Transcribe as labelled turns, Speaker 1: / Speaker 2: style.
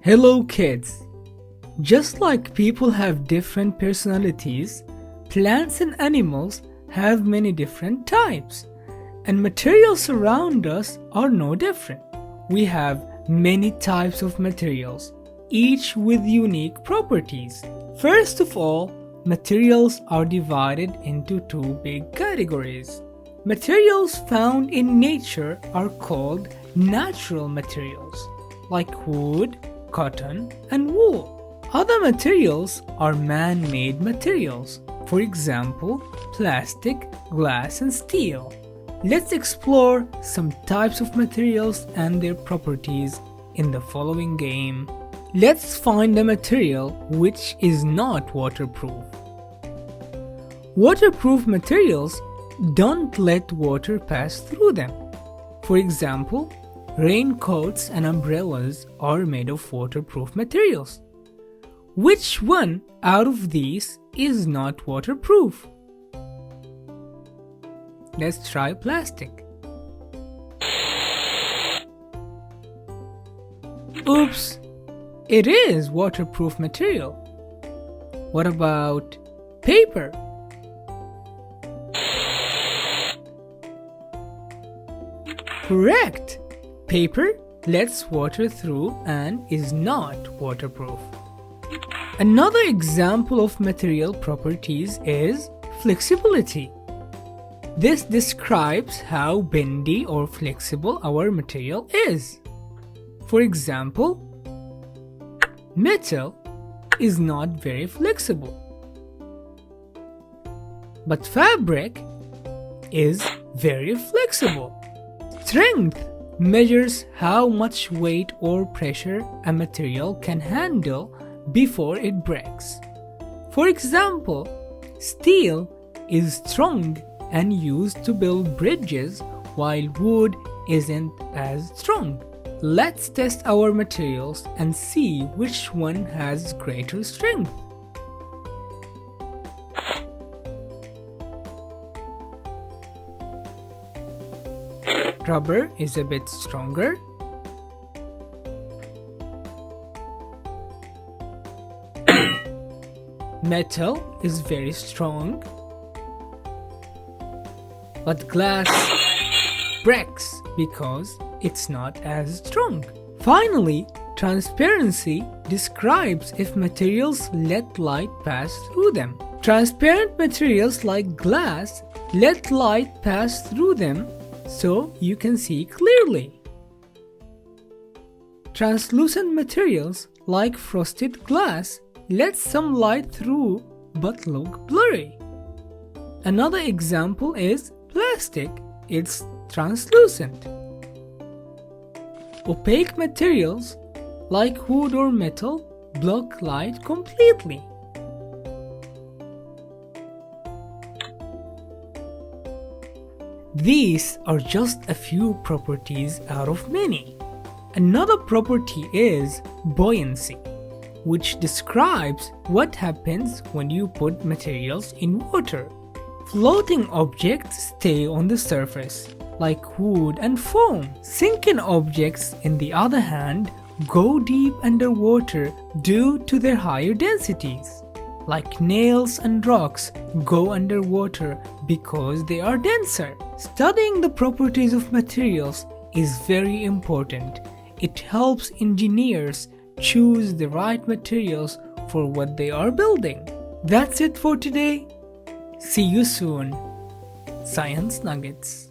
Speaker 1: Hello kids! Just like people have different personalities, plants and animals have many different types, and materials around us are no different. We have many types of materials, each with unique properties. First of all, materials are divided into two big categories. Materials found in nature are called natural materials, like wood, cotton, and wool. Other materials are man-made materials, for example, plastic, glass, and steel. Let's explore some types of materials and their properties in the following game. Let's find a material which is not waterproof. Waterproof materials don't let water pass through them. For example, raincoats and umbrellas are made of waterproof materials. Which one out of these is not waterproof? Let's try plastic. Oops! It is waterproof material. What about paper? Correct! Paper lets water through and is not waterproof. Another example of material properties is flexibility. This describes how bendy or flexible our material is. For example, metal is not very flexible, but fabric is very flexible. Strength measures how much weight or pressure a material can handle before it breaks. For example, steel is strong and used to build bridges, while wood isn't as strong. Let's test our materials and see which one has greater strength. Rubber is a bit stronger. Metal is very strong. But glass breaks because it's not as strong. Finally, transparency describes if materials let light pass through them. Transparent materials like glass let light pass through them so you can see clearly. Translucent materials like frosted glass let some light through but look blurry. Another example is plastic. It's translucent. Opaque materials like wood or metal block light completely. These are just a few properties out of many. Another property is buoyancy, which describes what happens when you put materials in water. Floating objects stay on the surface, like wood and foam. Sinking objects, on the other hand, go deep underwater due to their higher densities. Like nails and rocks go underwater because they are denser. Studying the properties of materials is very important. It helps engineers choose the right materials for what they are building. That's it for today. See you soon. Science Nuggets.